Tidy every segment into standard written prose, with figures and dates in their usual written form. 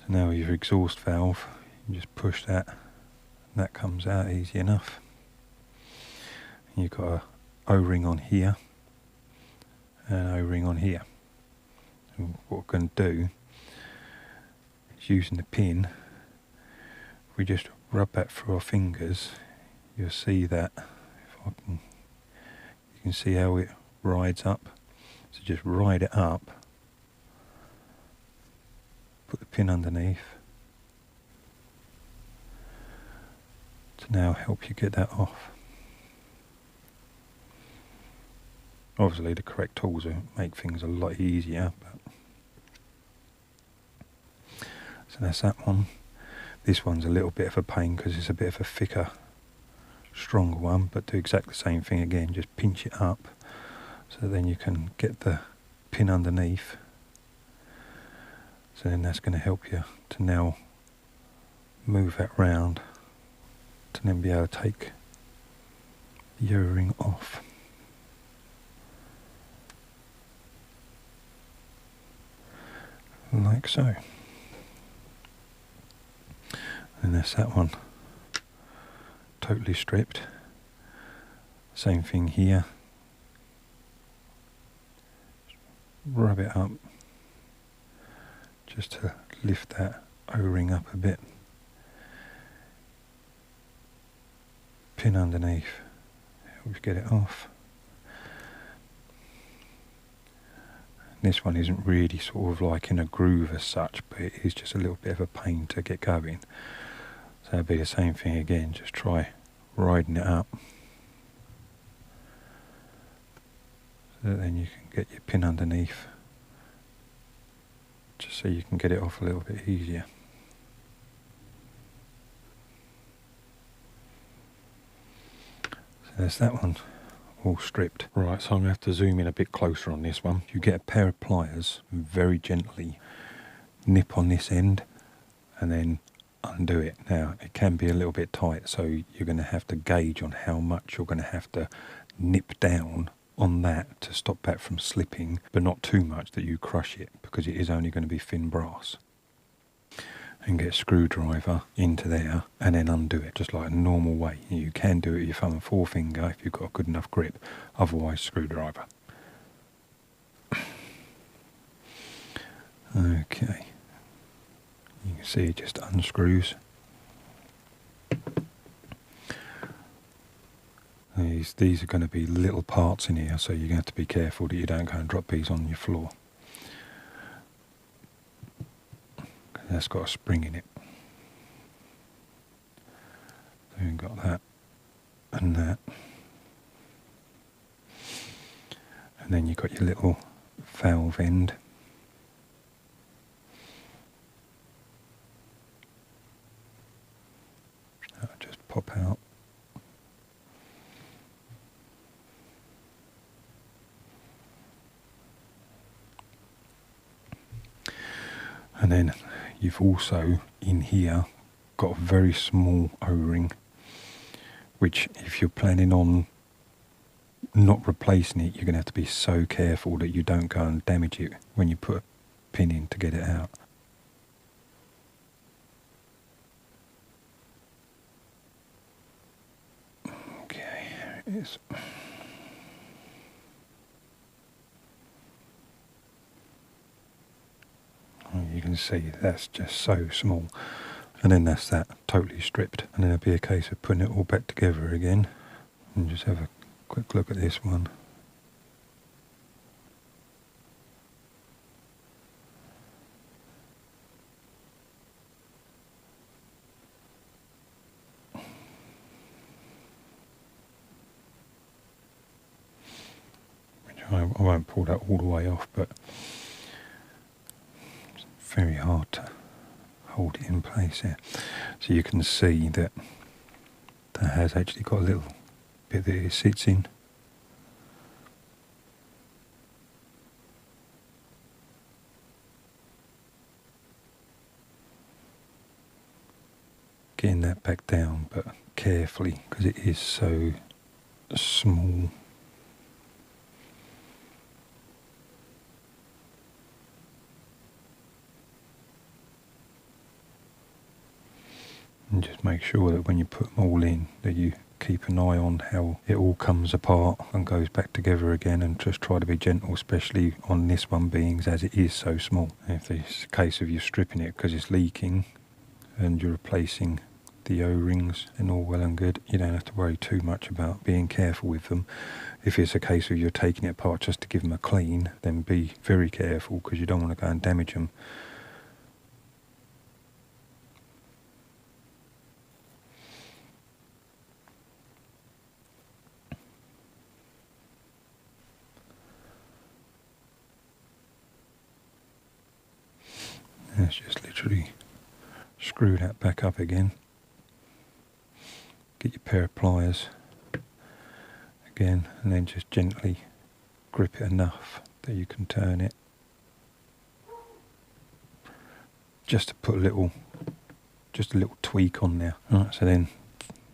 So now with your exhaust valve, you just push that, and that comes out easy enough. And you've got a O-ring on here, and an O-ring on here. And what we're going to do is, using the pin, we just rub that through our fingers. You'll see that, if I can, you can see how it rides up. So just ride it up, put the pin underneath to now help you get that off. Obviously the correct tools will make things a lot easier, but so that's that one. This one's a little bit of a pain because it's a bit of a thicker, stronger one, but do exactly the same thing again, just pinch it up so then you can get the pin underneath. So then that's going to help you to now move that round to then be able to take the O-ring off. Like so. And that's that one. Totally stripped. Same thing here. Rub it up just to lift that O-ring up a bit. Pin underneath, help you get it off. This one isn't really sort of like in a groove as such, but it is just a little bit of a pain to get going. So it'll be the same thing again, just try riding it up. So that then you can get your pin underneath, just so you can get it off a little bit easier. So there's that one, all stripped. Right, so I'm going to have to zoom in a bit closer on this one. You get a pair of pliers, very gently nip on this end and then undo it. Now, it can be a little bit tight, so you're going to have to gauge on how much you're going to have to nip down on that to stop that from slipping, but not too much that you crush it, because it is only going to be thin brass. And get a screwdriver into there and then undo it just like a normal way. You can do it with your thumb and forefinger if you've got a good enough grip, otherwise screwdriver. Okay, you can see it just unscrews. These are going to be little parts in here, so you're going to have to be careful that you don't go and drop these on your floor. That's got a spring in it. So you've got that and that. And then you've got your little valve end. That'll just pop out. And then you've also, in here, got a very small O-ring, which if you're planning on not replacing it, you're going to have to be so careful that you don't go and damage it when you put a pin in to get it out. Okay, here it is. You can see that's just so small, and then that's that totally stripped, and then it'll be a case of putting it all back together again. And just have a quick look at this one. Which I won't pull that all the way off, but very hard to hold it in place here. So you can see that that has actually got a little bit that it sits in. Getting that back down, but carefully, because it is so small. And just make sure that when you put them all in, that you keep an eye on how it all comes apart and goes back together again, and just try to be gentle, especially on this one being as it is so small. If it's a case of you stripping it because it's leaking and you're replacing the O-rings, and all well and good, you don't have to worry too much about being careful with them. If it's a case of you're taking it apart just to give them a clean, then be very careful, because you don't want to go and damage them. Let's just literally screw that back up again. Get your pair of pliers again, and then just gently grip it enough that you can turn it. Just to put a little tweak on there. Right, so then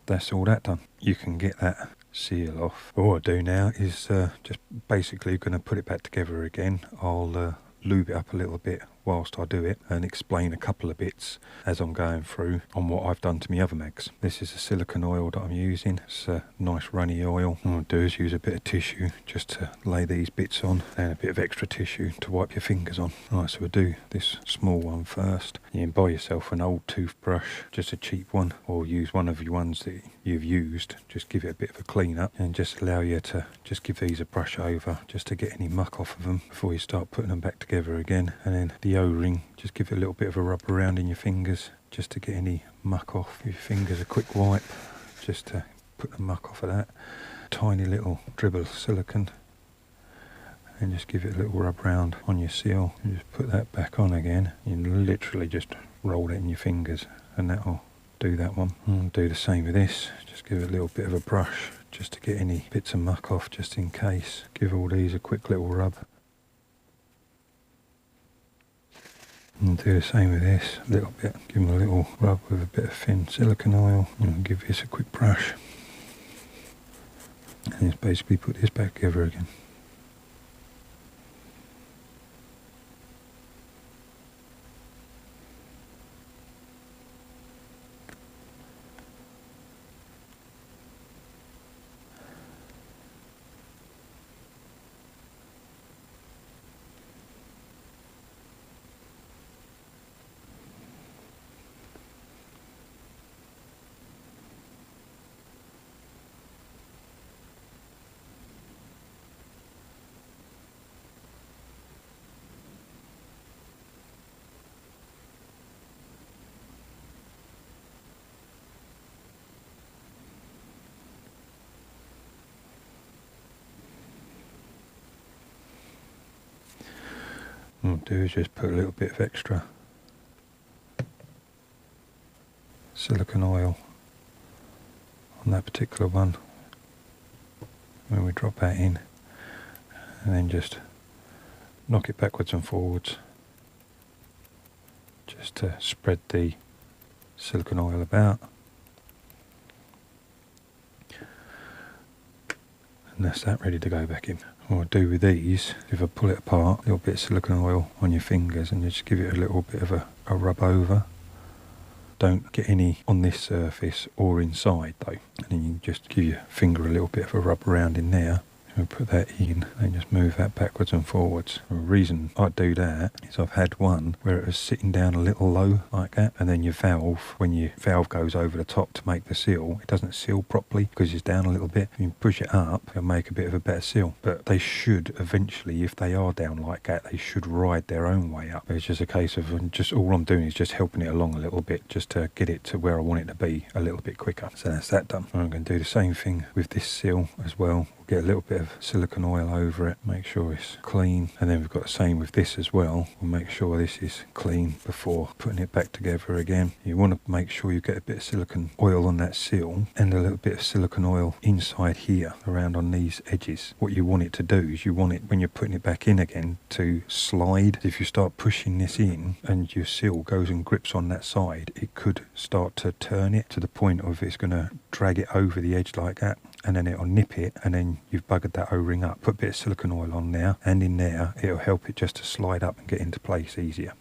that's all that done. You can get that seal off. All I do now is just basically going to put it back together again. I'll lube it up a little bit whilst I do it, and explain a couple of bits as I'm going through on what I've done to my other mags. This is a silicone oil that I'm using. It's a nice runny oil. What I'll do is use a bit of tissue just to lay these bits on, and a bit of extra tissue to wipe your fingers on. Right, so we'll do this small one first. You can buy yourself an old toothbrush, just a cheap one, or use one of your ones that you've used. Just give it a bit of a clean up, and just allow you to just give these a brush over just to get any muck off of them before you start putting them back together again. And then the O-ring, just give it a little bit of a rub around in your fingers just to get any muck off. Give your fingers a quick wipe just to put the muck off of that. Tiny little dribble of silicone, and just give it a little rub round on your seal, and just put that back on again. You literally just roll it in your fingers, and that'll do that one. And do the same with this. Just give it a little bit of a brush just to get any bits of muck off, just in case. Give all these a quick little rub. And do the same with this, a little bit. Give them a little rub with a bit of thin silicone oil, and give this a quick brush. And just basically put this back together again. What I'll do is just put a little bit of extra silicone oil on that particular one when we drop that in, and then just knock it backwards and forwards just to spread the silicone oil about. And that's that, ready to go back in. What I do with these, if I pull it apart, a little bit of silicone oil on your fingers, and you just give it a little bit of a rub over. Don't get any on this surface or inside though. And then you just give your finger a little bit of a rub around in there, and put that in, and just move that backwards and forwards. The reason I do that is I've had one where it was sitting down a little low like that, and then your valve, when your valve goes over the top to make the seal, it doesn't seal properly because it's down a little bit. If you push it up, it'll make a bit of a better seal. But they should eventually, if they are down like that, they should ride their own way up. It's just a case of just all I'm doing is just helping it along a little bit, just to get it to where I want it to be a little bit quicker. So that's that done. I'm going to do the same thing with this seal as well. Get a little bit of silicone oil over it, make sure it's clean, and then we've got the same with this as well. We'll make sure this is clean before putting it back together again. You want to make sure you get a bit of silicone oil on that seal, and a little bit of silicone oil inside here around on these edges. What you want it to do is you want it, when you're putting it back in again, to slide. If you start pushing this in and your seal goes and grips on that side, it could start to turn it to the point of it's going to drag it over the edge like that, and then it'll nip it, and then you've buggered that O-ring up. Put a bit of silicone oil on there and in there, it'll help it just to slide up and get into place easier.